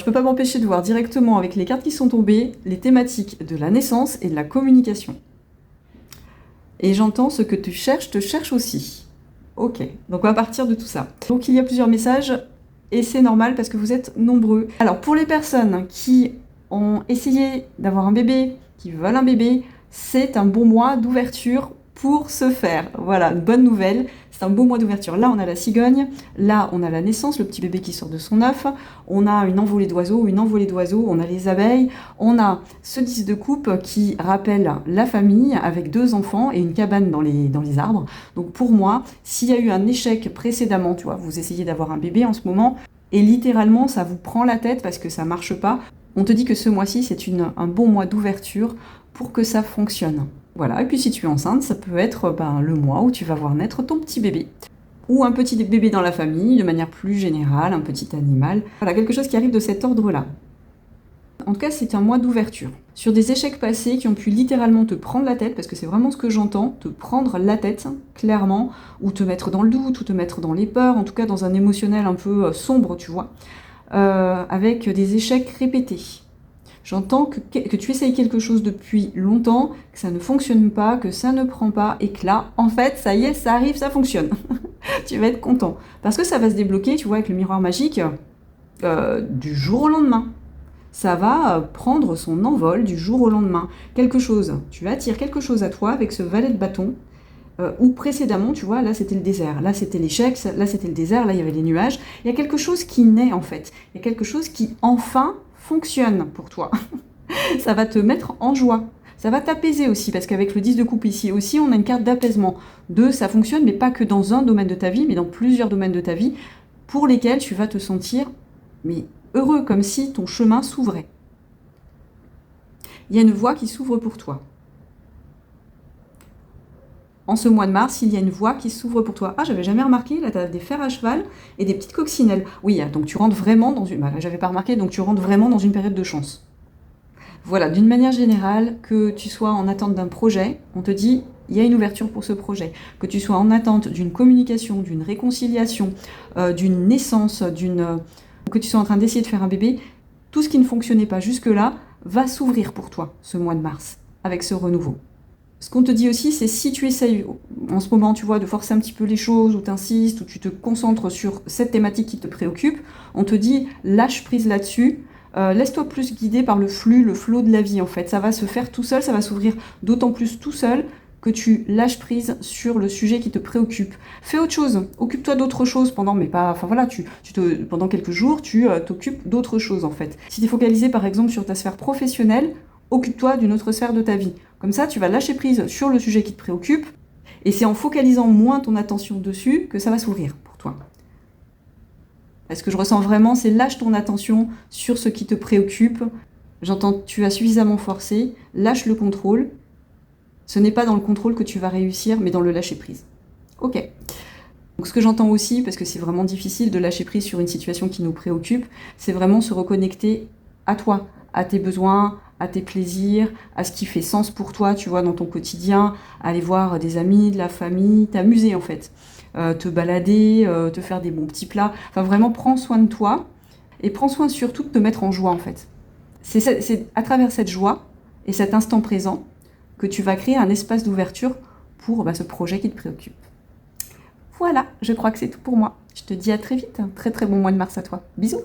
Je peux pas m'empêcher de voir directement avec les cartes qui sont tombées les thématiques de la naissance et de la communication. Et j'entends ce que tu cherches, te cherche aussi. Ok, donc on va partir de tout ça. Donc il y a plusieurs messages et c'est normal parce que vous êtes nombreux. Alors pour les personnes qui ont essayé d'avoir un bébé, qui veulent un bébé, c'est un bon mois d'ouverture pour se faire. Voilà, une bonne nouvelle, c'est un beau mois d'ouverture. Là, on a la cigogne, là, on a la naissance, le petit bébé qui sort de son œuf, on a une envolée d'oiseaux, on a les abeilles, on a ce 10 de coupe qui rappelle la famille avec 2 enfants et une cabane dans les arbres. Donc pour moi, s'il y a eu un échec précédemment, tu vois, vous essayez d'avoir un bébé en ce moment, et littéralement, ça vous prend la tête parce que ça marche pas, on te dit que ce mois-ci, c'est un bon mois d'ouverture pour que ça fonctionne. Voilà, et puis si tu es enceinte, ça peut être le mois où tu vas voir naître ton petit bébé. Ou un petit bébé dans la famille, de manière plus générale, un petit animal. Voilà, quelque chose qui arrive de cet ordre-là. En tout cas, c'est un mois d'ouverture. Sur des échecs passés qui ont pu littéralement te prendre la tête, parce que c'est vraiment ce que j'entends, te prendre la tête, clairement, ou te mettre dans le doute, ou te mettre dans les peurs, en tout cas dans un émotionnel un peu sombre, tu vois, avec des échecs répétés. J'entends que tu essayes quelque chose depuis longtemps, que ça ne fonctionne pas, que ça ne prend pas, et que là, en fait, ça y est, ça arrive, ça fonctionne. Tu vas être content. Parce que ça va se débloquer, tu vois, avec le miroir magique, du jour au lendemain. Ça va prendre son envol du jour au lendemain. Tu attires quelque chose à toi avec ce valet de bâton, où précédemment, tu vois, là c'était le désert, là c'était l'échec, là c'était le désert, là il y avait les nuages. Il y a quelque chose qui naît en fait. Il y a quelque chose qui enfin fonctionne pour toi. Ça va te mettre en joie. Ça va t'apaiser aussi, parce qu'avec le 10 de coupe ici aussi, on a une carte d'apaisement. Ça fonctionne, mais pas que dans un domaine de ta vie, mais dans plusieurs domaines de ta vie, pour lesquels tu vas te sentir heureux, comme si ton chemin s'ouvrait. Il y a une voie qui s'ouvre pour toi. En ce mois de mars, il y a une voie qui s'ouvre pour toi. Ah, j'avais jamais remarqué, là, tu as des fers à cheval et des petites coccinelles. Oui, donc tu rentres vraiment dans une... j'avais pas remarqué, donc tu rentres vraiment dans une période de chance. Voilà, d'une manière générale, que tu sois en attente d'un projet, on te dit, il y a une ouverture pour ce projet. Que tu sois en attente d'une communication, d'une réconciliation, d'une naissance, que tu sois en train d'essayer de faire un bébé, tout ce qui ne fonctionnait pas jusque-là va s'ouvrir pour toi ce mois de mars, avec ce renouveau. Ce qu'on te dit aussi, c'est si tu essayes en ce moment, tu vois, de forcer un petit peu les choses, ou t'insistes, ou tu te concentres sur cette thématique qui te préoccupe, on te dit lâche prise là-dessus, laisse-toi plus guider par le flux, le flot de la vie en fait. Ça va se faire tout seul, ça va s'ouvrir d'autant plus tout seul que tu lâches prise sur le sujet qui te préoccupe. Fais autre chose, occupe-toi d'autre chose pendant, pendant quelques jours, tu t'occupes d'autre chose en fait. Si tu es focalisé par exemple sur ta sphère professionnelle, occupe-toi d'une autre sphère de ta vie. Comme ça, tu vas lâcher prise sur le sujet qui te préoccupe, et c'est en focalisant moins ton attention dessus que ça va s'ouvrir pour toi. Ce que je ressens vraiment, c'est lâche ton attention sur ce qui te préoccupe. J'entends, tu as suffisamment forcé, lâche le contrôle. Ce n'est pas dans le contrôle que tu vas réussir, mais dans le lâcher prise. Ok. Donc ce que j'entends aussi, parce que c'est vraiment difficile de lâcher prise sur une situation qui nous préoccupe, c'est vraiment se reconnecter à toi, à tes besoins, à tes plaisirs, à ce qui fait sens pour toi, tu vois, dans ton quotidien, aller voir des amis, de la famille, t'amuser en fait, te balader, te faire des bons petits plats. Enfin vraiment, prends soin de toi et prends soin surtout de te mettre en joie en fait. C'est à travers cette joie et cet instant présent que tu vas créer un espace d'ouverture pour ce projet qui te préoccupe. Voilà, je crois que c'est tout pour moi. Je te dis à très vite. Un très très bon mois de mars à toi. Bisous.